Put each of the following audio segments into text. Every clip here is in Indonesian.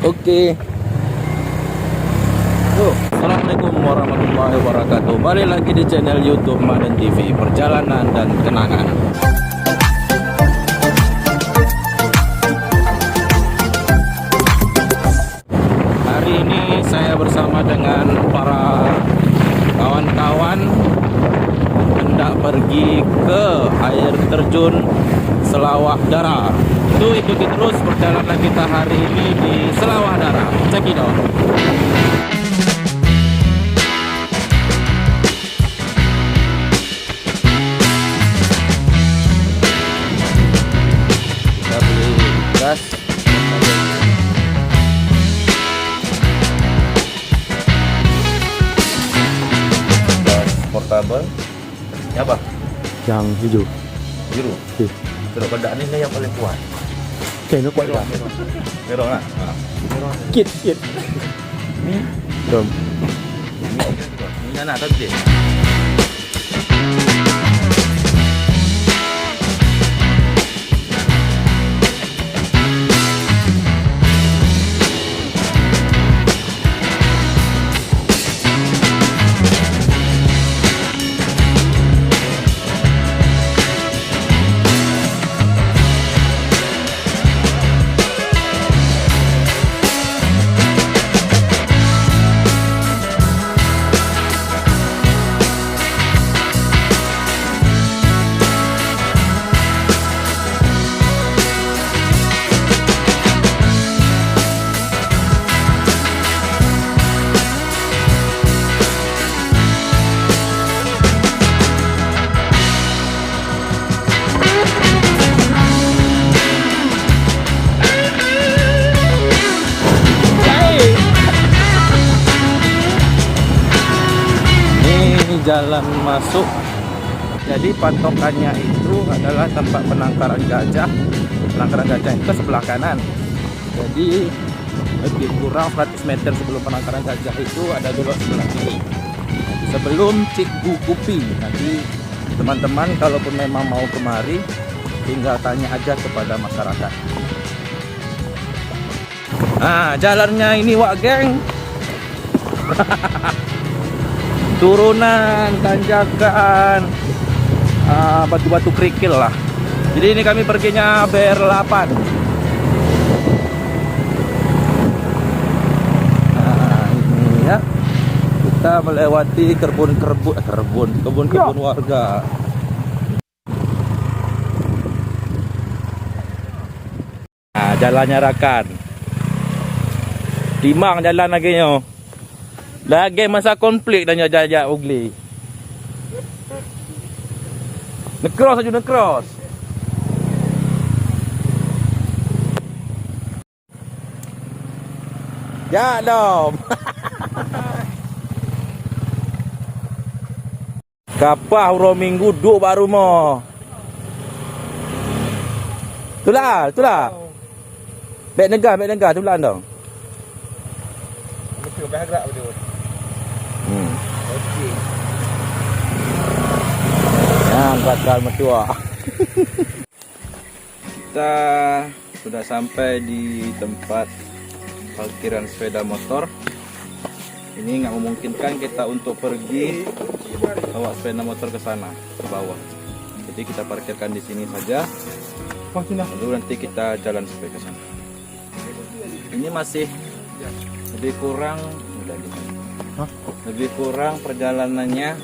Oke. Assalamualaikum warahmatullahi wabarakatuh. Balik lagi di channel YouTube Maden TV, perjalanan dan kenangan. Hari ini saya bersama dengan para kawan-kawan hendak pergi ke air terjun Selawah Dara. Itu ikuti terus perjalanan kita hari ini di Selawah Dara. Check it out. Kita beli gas. Gas portable. Ya apa? Yang hijau. Biru. Oke. Kalau bedak ini yang paling kuat. Oke, nó quậy rồi. Merah lah. Kiệt. Ini Rồi. ini anak tadi. Jalan masuk, jadi patokannya itu adalah tempat penangkaran gajah. Penangkaran gajah itu sebelah kanan, jadi lebih kurang 100 meter sebelum penangkaran gajah itu ada dulu sebelah kiri sebelum Cikgu Kupi. Nanti teman-teman kalaupun memang mau kemari tinggal tanya aja kepada masyarakat. Nah, jalannya ini wak geng. Turunan, tanjakan, batu-batu kerikil lah. Jadi ini kami perginya BR8. Nah, ini ya, kita melewati kebun warga. Nah, jalannya rakan. Timang jalan lagi nyo. Lagi masa konflik dan jajak ugli. Nekros aja nekros. Ya dom. Kapah uro minggu duk baru mo. Itulah. Bek negah tu belan dong. Betul bergerak betul. Okey. Yang bakal mertua. Kita sudah sampai di tempat parkiran sepeda motor. Ini nggak memungkinkan kita untuk pergi bawa sepeda motor ke sana, ke bawah. Jadi kita parkirkan di sini saja. Lalu nanti kita jalan sampai ke sana. Ini masih lebih kurang perjalanannya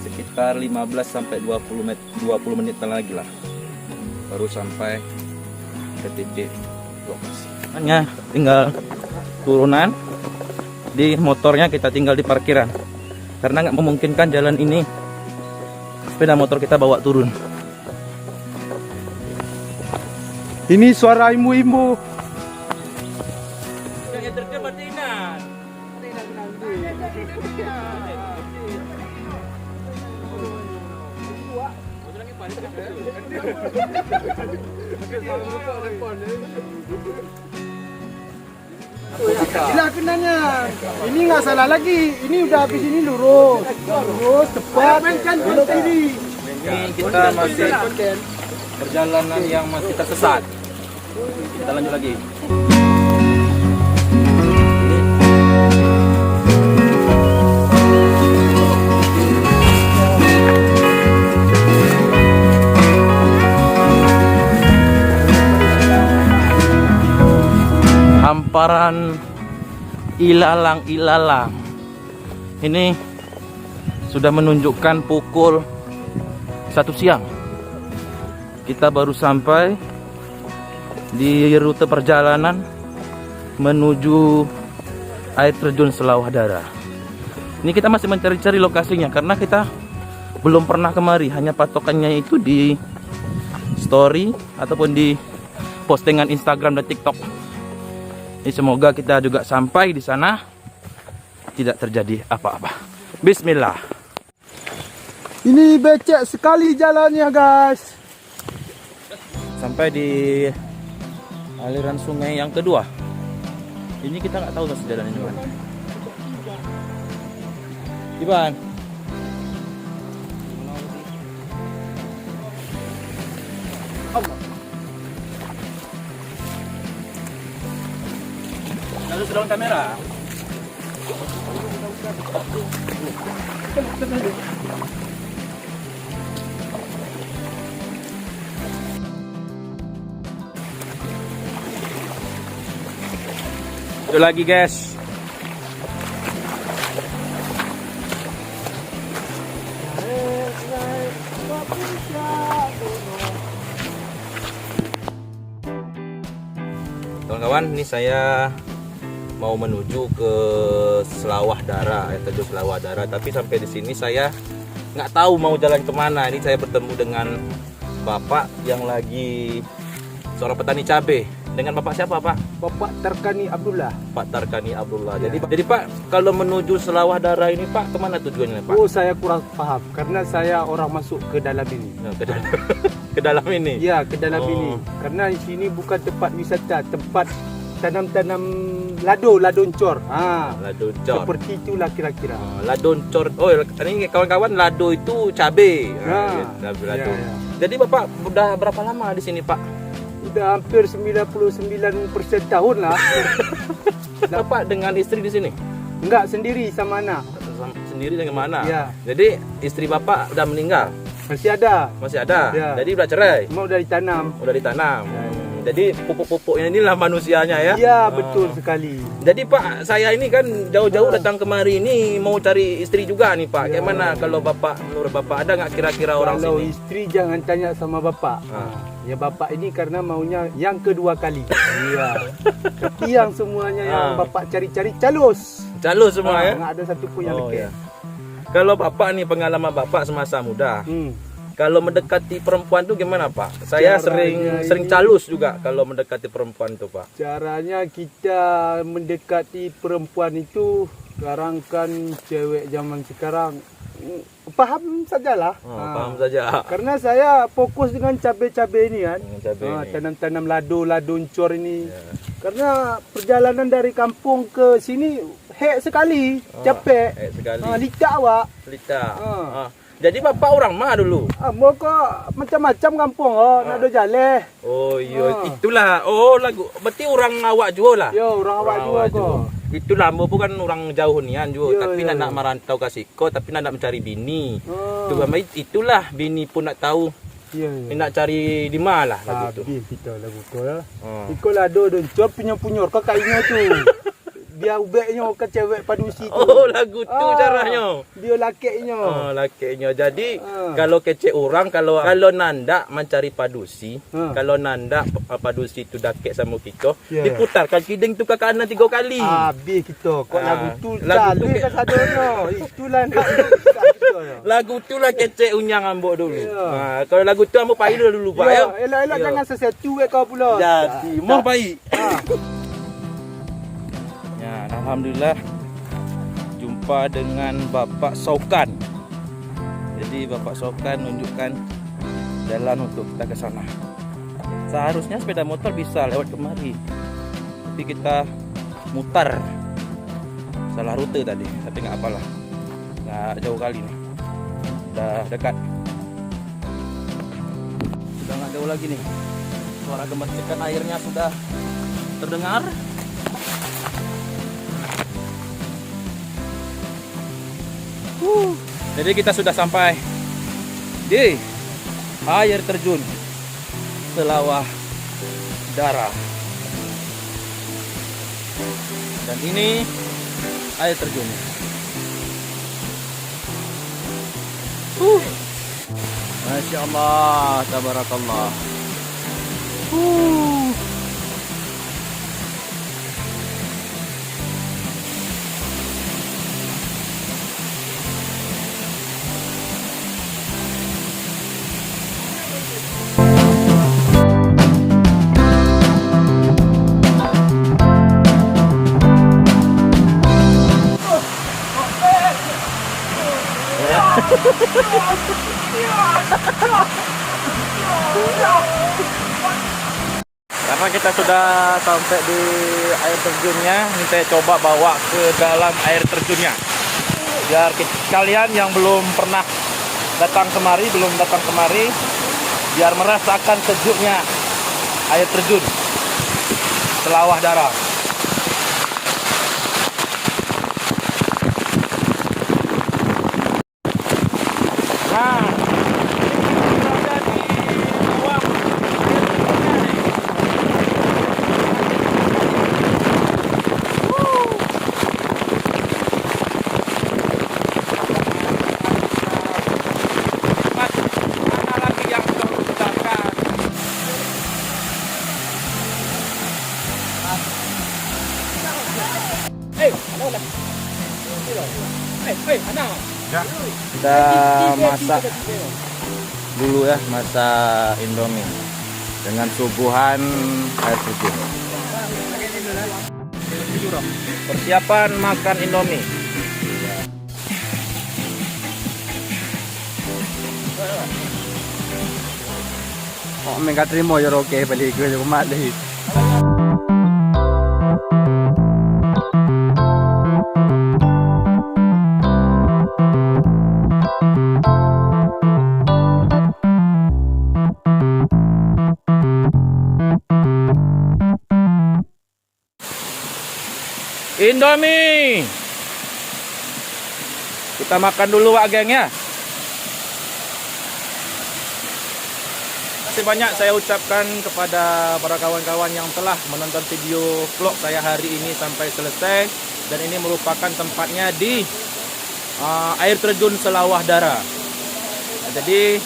sekitar 15 sampai 20 menit lagi lah baru sampai ke titik lokasi. Hanya tinggal turunan, di motornya kita tinggal di parkiran karena nggak memungkinkan jalan ini sepeda motor kita bawa turun. Ini suara imbu-imbu. Gila kenanya. Ini nggak salah lagi. Ini udah habis ini lurus tepat belok kiri. Ini kita masih perjalanan yang masih tersesat. Kita lanjut lagi. hamparan ilalang-ilalang. Ini sudah menunjukkan pukul 1 siang. Kita baru sampai di rute perjalanan menuju air terjun Selawah Darah. Ini kita masih mencari-cari lokasinya karena kita belum pernah kemari, hanya patokannya itu di story ataupun di postingan Instagram dan TikTok. Ini semoga kita juga sampai di sana tidak terjadi apa-apa. Bismillah. Ini becek sekali jalannya, guys. Sampai di aliran sungai yang kedua. Ini kita nggak tahu masih jalannya di mana. Iban. Lalu sedang kamera. Itu lagi, guys. Kawan-kawan, ini saya mau menuju ke Selawah Darah, terjun Selawah Darah. Tapi sampai di sini saya nggak tahu mau jalan kemana. Ini saya bertemu dengan bapak yang lagi seorang petani cabai. Dengan bapak siapa, Pak? Bapak Tarkani Abdullah. Pak Tarkani Abdullah. Jadi Pak, kalau menuju Selawah Darah ini Pak, kemana tujuannya Pak? Oh, saya kurang paham karena saya orang masuk ke dalam ini. Nah, ke dalam ini. Ya, ke dalam Oh. ini. Karena di sini bukan tempat wisata, tempat tanam-tanam ladon cor. Lado cor. Seperti itulah kira-kira. Ladon cor. Oh, ini kawan-kawan, lado itu cabai. Lado. Ya. Jadi Bapak udah berapa lama di sini, Pak? Udah hampir 99% tahun lah. Bapak dengan istri di sini? Enggak, sendiri sama anak. Sendiri dengan mana? Ya. Jadi istri Bapak udah meninggal? Masih ada. Masih ada? Ya. Jadi udah cerai? Mau udah ditanam. Udah ditanam? Jadi pupuk-pupuknya inilah manusianya ya? Ya, betul sekali. Jadi Pak, saya ini kan jauh-jauh datang kemari ini mau cari istri juga nih Pak. Ya. Gimana kalau Bapak, menurut Bapak ada nggak kira-kira orang Kalau sini? istri jangan tanya sama bapak. Ya bapak ini karena maunya yang kedua kali. Iya. Tapi yang semuanya yang bapak cari-cari calus. Calus semua ya? Nggak ada satu pun yang Oh, leket. ya. Kalau Bapak nih pengalaman Bapak semasa muda, kalau mendekati perempuan tuh gimana Pak? Saya Caranya sering ini- calus juga kalau mendekati perempuan tuh Pak. Caranya kita mendekati perempuan itu sekarang kan cewek zaman sekarang paham sajalah. Paham saja. Karena saya fokus dengan cabai-cabai ini kan. Dengan cabai ini. Tanam-tanam ladon cor ini. Karena perjalanan dari kampung ke sini hek sekali, capek. Sekali. Litak awak. Lita. Ah. Jadi Bapak orang mana dulu? Mau kok macam-macam kampung nak ada jalan. Oh iya, itulah. Oh lagu. Berarti orang awak juga lah. Yo, orang awak juga kok. Itulah, bukan orang jauh nian juga, Ya, tapi ya, nak ya. merantau ke Siko, tapi nak mencari bini. Oh. Itulah bini pun nak tahu, Iya, nak cari di mana lah lagu tu. Habis kita lagu kau ya. Oh. Ikut lado don cor punya kau kainya tu. Dia ubeknya ke cewek padusi tu. Oh lagu tu caranya. Dia lakeknya. Oh lakinya. Jadi Ah. kalau kecek orang, kalau nandak mencari padusi, kalau nandak padusi tu dakek sama kita, Ya. diputarkan kiding tu ke kanan 3 kali. Habis kita. Kok lagu tu Lagu tu calik ke- ke sadono. Itulah nak kita. Lagu tu lah kecek unyang ambok dulu. Ya. Kalau lagu tu ambok payah dulu Pak ya. Elok-elok jangan sesetu kau pula. Jadi mau baik. Ah. Ya, alhamdulillah jumpa dengan Bapak Saukan. Jadi Bapak Saukan nunjukkan jalan untuk kita ke sana. Seharusnya sepeda motor bisa lewat kemari, tapi kita mutar salah rute tadi. Tapi nggak apalah, nggak jauh kali nih, udah dekat. Sudah nggak jauh lagi nih. Suara gemercikan airnya sudah terdengar. Jadi kita sudah sampai di air terjun Selawah Darah. Dan ini air terjunnya. Masya Allah, tabarakallah. Karena kita sudah sampai di air terjunnya, ini saya coba bawa ke dalam air terjunnya. Biar kalian yang belum pernah datang kemari, biar merasakan sejuknya air terjun Selawah Dara. Nah, kita masak dulu ya, masak Indomie dengan suguhan air terjun. Persiapan makan Indomie. Oh, mereka terima ya oke balik ke rumah deh. Indomie. Kita makan dulu Wak geng ya. Terima kasih banyak saya ucapkan kepada para kawan-kawan yang telah menonton video vlog saya hari ini sampai selesai. Dan ini merupakan tempatnya di air terjun Selawah Dara. Nah, jadi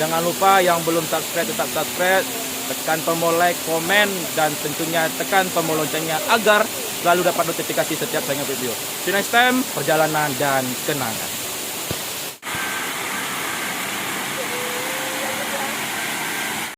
jangan lupa yang belum subscribe tetap subscribe, tekan tombol like, komen, dan tentunya tekan tombol loncengnya agar selalu dapat notifikasi setiap saya video. See you next time, perjalanan dan kenangan.